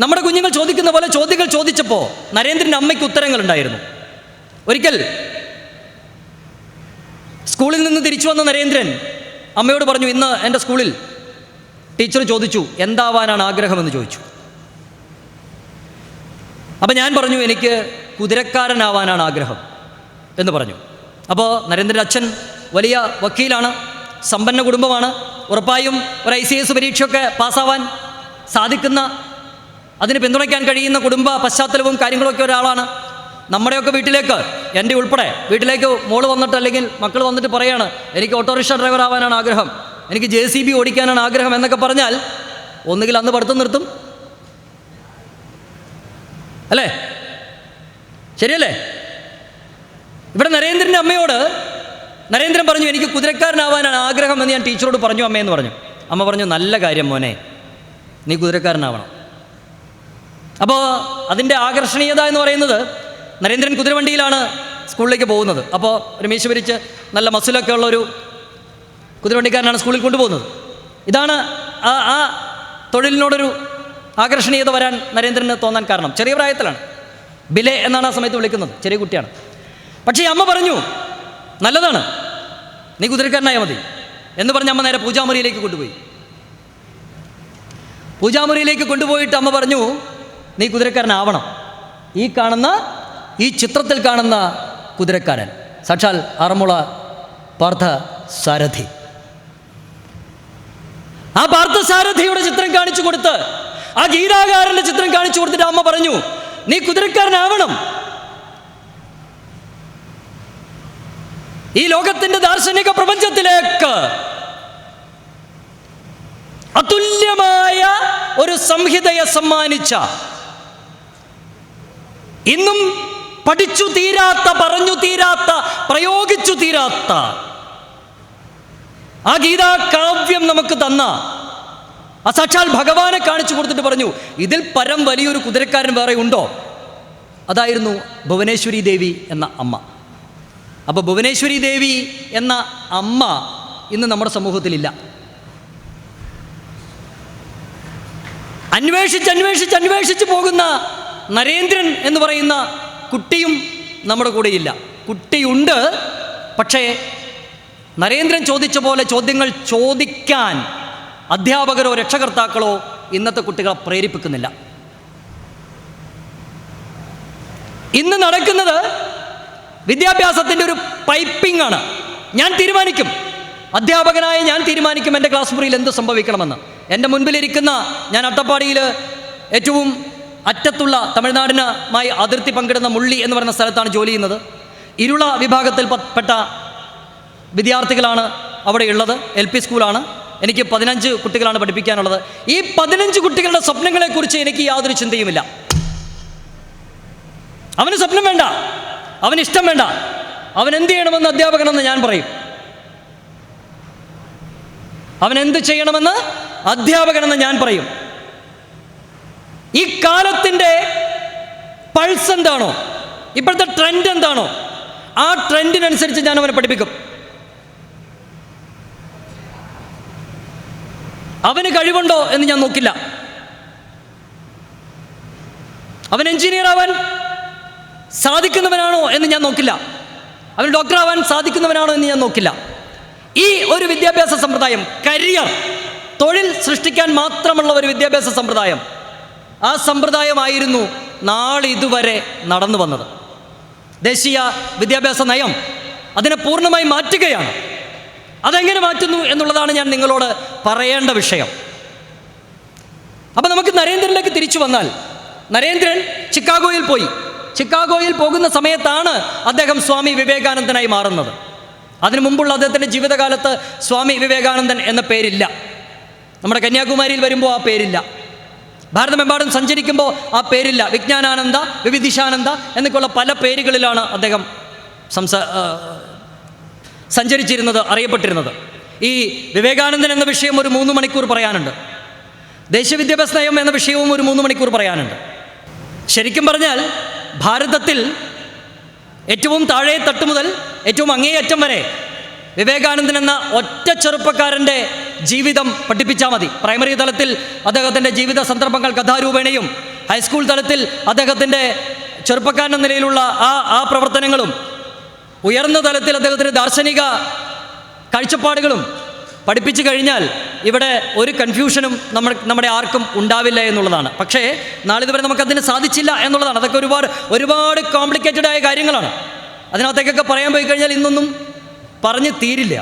നമ്മുടെ കുഞ്ഞുങ്ങൾ ചോദിക്കുന്ന പോലെ ചോദ്യങ്ങൾ ചോദിച്ചപ്പോൾ നരേന്ദ്രൻ്റെ അമ്മയ്ക്ക് ഉത്തരങ്ങളുണ്ടായിരുന്നു. ഒരിക്കൽ സ്കൂളിൽ നിന്ന് തിരിച്ചു വന്ന നരേന്ദ്രൻ അമ്മയോട് പറഞ്ഞു, ഇന്ന് എൻ്റെ സ്കൂളിൽ ടീച്ചർ ചോദിച്ചു എന്താവാനാണ് ആഗ്രഹമെന്ന് ചോദിച്ചു. അപ്പം ഞാൻ പറഞ്ഞു, എനിക്ക് കുതിരക്കാരനാവാനാണ് ആഗ്രഹം എന്ന് പറഞ്ഞു. അപ്പോൾ നരേന്ദ്രൻ്റെ അച്ഛൻ വലിയ വക്കീലാണ്, സമ്പന്ന കുടുംബമാണ്. ഉറപ്പായും ഒരു ICS പരീക്ഷയൊക്കെ പാസ്സാവാൻ സാധിക്കുന്ന, അതിന് പിന്തുണയ്ക്കാൻ കഴിയുന്ന കുടുംബ പശ്ചാത്തലവും കാര്യങ്ങളൊക്കെ ഒരാളാണ്. നമ്മുടെയൊക്കെ വീട്ടിലേക്ക്, എൻ്റെ ഉൾപ്പെടെ വീട്ടിലേക്ക് മോള് വന്നിട്ട് അല്ലെങ്കിൽ മക്കൾ വന്നിട്ട് പറയാണ്, എനിക്ക് ഓട്ടോറിക്ഷ ഡ്രൈവർ ആവാനാണ് ആഗ്രഹം, എനിക്ക് JCB ഓടിക്കാനാണ് ആഗ്രഹം എന്നൊക്കെ പറഞ്ഞാൽ ഒന്നുകിൽ അന്ന് പഠിത്തം നിർത്തും, അല്ലേ? ശരിയല്ലേ? ഇവിടെ നരേന്ദ്രൻ്റെ അമ്മയോട് നരേന്ദ്രൻ പറഞ്ഞു, എനിക്ക് കുതിരക്കാരനാവാനാണ് ആഗ്രഹം എന്ന് ഞാൻ ടീച്ചറോട് പറഞ്ഞു അമ്മയെന്ന് പറഞ്ഞു. അമ്മ പറഞ്ഞു, നല്ല കാര്യം മോനെ, നീ കുതിരക്കാരനാവണം. അപ്പോൾ അതിൻ്റെ ആകർഷണീയത എന്ന് പറയുന്നത്, നരേന്ദ്രൻ കുതിരവണ്ടിയിലാണ് സ്കൂളിലേക്ക് പോകുന്നത്. അപ്പോൾ ഒരു മീശ പിരിച്ച് നല്ല മസിലൊക്കെ ഉള്ളൊരു കുതിരവണ്ടിക്കാരനാണ് സ്കൂളിൽ കൊണ്ടുപോകുന്നത്. ഇതാണ് ആ തൊഴിലിനോടൊരു ആകർഷണീയത വരാൻ നരേന്ദ്രന് തോന്നാൻ കാരണം. ചെറിയ പ്രായത്തിലാണ്, ബിലെ എന്നാണ് ആ സമയത്ത് വിളിക്കുന്നത്, ചെറിയ കുട്ടിയാണ്. പക്ഷേ അമ്മ പറഞ്ഞു, നല്ലതാണ്, നീ കുതിരക്കാരനായാൽ മതി എന്ന് പറഞ്ഞ് അമ്മ നേരെ പൂജാമുറിയിലേക്ക് കൊണ്ടുപോയി. പൂജാമുറിയിലേക്ക് കൊണ്ടുപോയിട്ട് അമ്മ പറഞ്ഞു, നീ കുതിരക്കാരനാവണം. ഈ ചിത്രത്തിൽ കാണുന്ന കുതിരക്കാരൻ സാക്ഷാൽ ആറന്മുള പാർത്ഥസാരഥി. ആ പാർത്ഥസാരഥിയുടെ ചിത്രം കാണിച്ചു കൊടുത്ത്, ആ ഗീതാകാരൻ്റെ ചിത്രം കാണിച്ചു കൊടുത്തിട്ട് അമ്മ പറഞ്ഞു, നീ കുതിരക്കാരനാവണം. ഈ ലോകത്തിൻ്റെ ദാർശനിക പ്രപഞ്ചത്തിലേക്ക് അതുല്യമായ ഒരു സംഹിതയെ സമ്മാനിച്ച, ഇന്നും പഠിച്ചു തീരാത്ത, പറഞ്ഞു തീരാത്ത, പ്രയോഗിച്ചു തീരാത്ത ആ ഗീതാ കാവ്യം നമുക്ക് തന്ന ആ സാക്ഷാൽ ഭഗവാനെ കാണിച്ചു കൊടുത്തിട്ട് പറഞ്ഞു, ഇതിൽ പരം വലിയൊരു കുതിരക്കാരൻ വേറെ ഉണ്ടോ? അതായിരുന്നു ഭുവനേശ്വരി ദേവി എന്ന അമ്മ. അപ്പോൾ ഭുവനേശ്വരി ദേവി എന്ന അമ്മ ഇന്ന് നമ്മുടെ സമൂഹത്തിലില്ല. അന്വേഷിച്ച് പോകുന്ന നരേന്ദ്രൻ എന്ന് പറയുന്ന കുട്ടിയും നമ്മുടെ കൂടെയില്ല. കുട്ടിയുണ്ട്, പക്ഷേ നരേന്ദ്രൻ ചോദിച്ച പോലെ ചോദ്യങ്ങൾ ചോദിക്കാൻ അധ്യാപകരോ രക്ഷകർത്താക്കളോ ഇന്നത്തെ കുട്ടികളെ പ്രേരിപ്പിക്കുന്നില്ല. ഇന്ന് നടക്കുന്നത് വിദ്യാഭ്യാസത്തിൻ്റെ ഒരു പൈപ്പിംഗ് ആണ്. ഞാൻ തീരുമാനിക്കും, അധ്യാപകനായ ഞാൻ തീരുമാനിക്കും എൻ്റെ ക്ലാസ് മുറിയിൽ എന്ത് സംഭവിക്കണമെന്ന്. എൻ്റെ മുൻപിലിരിക്കുന്ന, ഞാൻ അട്ടപ്പാടിയിൽ ഏറ്റവും അറ്റത്തുള്ള തമിഴ്നാടിനുമായി അതിർത്തി പങ്കിടുന്ന മുള്ളി എന്ന് പറയുന്ന സ്ഥലത്താണ് ജോലി ചെയ്യുന്നത്. ഇരുള വിഭാഗത്തിൽപ്പെട്ട വിദ്യാർത്ഥികളാണ് അവിടെ ഉള്ളത്. LP സ്കൂളാണ്. എനിക്ക് 15 കുട്ടികളാണ് പഠിപ്പിക്കാനുള്ളത്. ഈ 15 കുട്ടികളുടെ സ്വപ്നങ്ങളെക്കുറിച്ച് എനിക്ക് യാതൊരു ചിന്തയുമില്ല. അവന് സ്വപ്നം വേണ്ട, അവന് ഇഷ്ടം വേണ്ട, അവൻ എന്ത് ചെയ്യണമെന്ന് അധ്യാപകനെന്ന് ഞാൻ പറയും. അവൻ എന്ത് ചെയ്യണമെന്ന് അധ്യാപകനെന്ന് ഞാൻ പറയും. ഈ കാലത്തിൻ്റെ പൾസ് എന്താണോ, ഇപ്പോഴത്തെ ട്രെൻഡ് എന്താണോ, ആ ട്രെൻഡിനനുസരിച്ച് ഞാൻ അവനെ പഠിപ്പിക്കും. അവന് കഴിവുണ്ടോ എന്ന് ഞാൻ നോക്കില്ല. അവൻ എഞ്ചിനീയർ ആവാൻ സാധിക്കുന്നവനാണോ എന്ന് ഞാൻ നോക്കില്ല. അവൻ ഡോക്ടർ ആവാൻ സാധിക്കുന്നവനാണോ എന്ന് ഞാൻ നോക്കില്ല. ഈ ഒരു വിദ്യാഭ്യാസ സമ്പ്രദായം, കരിയർ, തൊഴിൽ സൃഷ്ടിക്കാൻ മാത്രമുള്ള ഒരു വിദ്യാഭ്യാസ സമ്പ്രദായം, ആ സമ്പ്രദായമായിരുന്നു നാളിതുവരെ നടന്നു വന്നത്. ദേശീയ വിദ്യാഭ്യാസ നയം അതിനെ പൂർണ്ണമായി മാറ്റുകയാണ്. അതെങ്ങനെ മാറ്റുന്നു എന്നുള്ളതാണ് ഞാൻ നിങ്ങളോട് പറയേണ്ട വിഷയം. അപ്പം നമുക്ക് നരേന്ദ്രനിലേക്ക് തിരിച്ചു വന്നാൽ, നരേന്ദ്രൻ ചിക്കാഗോയിൽ പോയി. ചിക്കാഗോയിൽ പോകുന്ന സമയത്താണ് അദ്ദേഹം സ്വാമി വിവേകാനന്ദനായി മാറുന്നത്. അതിനു മുമ്പുള്ള അദ്ദേഹത്തിൻ്റെ ജീവിതകാലത്ത് സ്വാമി വിവേകാനന്ദൻ എന്ന പേരില്ല. നമ്മുടെ കന്യാകുമാരിയിൽ വരുമ്പോൾ ആ പേരില്ല. ഭാരതമെമ്പാടും സഞ്ചരിക്കുമ്പോൾ ആ പേരില്ല. വിജ്ഞാനാനന്ദ, വിവിധിഷാനന്ദ എന്നൊക്കെയുള്ള പല പേരുകളിലാണ് അദ്ദേഹം സഞ്ചരിച്ചിരുന്നത്, അറിയപ്പെട്ടിരുന്നത്. ഈ വിവേകാനന്ദൻ എന്ന വിഷയം ഒരു 3 മണിക്കൂർ പറയാനുണ്ട്. ദേശീയ വിദ്യാഭ്യാസ നയം എന്ന വിഷയവും ഒരു 3 മണിക്കൂർ പറയാനുണ്ട്. ശരിക്കും പറഞ്ഞാൽ ഭാരതത്തിൽ ഏറ്റവും താഴെ തട്ട് മുതൽ ഏറ്റവും അങ്ങേയറ്റം വരെ വിവേകാനന്ദൻ എന്ന ഒറ്റ ചെറുപ്പക്കാരൻ്റെ ജീവിതം പഠിപ്പിച്ചാൽ മതി. പ്രൈമറി തലത്തിൽ അദ്ദേഹത്തിൻ്റെ ജീവിത സന്ദർഭങ്ങൾ കഥാരൂപേണയും ഹൈസ്കൂൾ തലത്തിൽ അദ്ദേഹത്തിൻ്റെ ചെറുപ്പക്കാരൻ എന്ന നിലയിലുള്ള ആ പ്രവർത്തനങ്ങളും ഉയർന്ന തലത്തിൽ അദ്ദേഹത്തിൻ്റെ ദാർശനിക കാഴ്ചപ്പാടുകളും പഠിപ്പിച്ചു കഴിഞ്ഞാൽ ഇവിടെ ഒരു കൺഫ്യൂഷനും നമ്മുടെ ആർക്കും ഉണ്ടാവില്ല എന്നുള്ളതാണ്. പക്ഷേ നാളിതുവരെ നമുക്കതിന് സാധിച്ചില്ല എന്നുള്ളതാണ്. അതൊക്കെ ഒരുപാട് കോംപ്ലിക്കേറ്റഡ് ആയ കാര്യങ്ങളാണ്. അതിനകത്തേക്കൊക്കെ പറയാൻ പോയി കഴിഞ്ഞാൽ ഇന്നൊന്നും പറഞ്ഞ് തീരില്ല.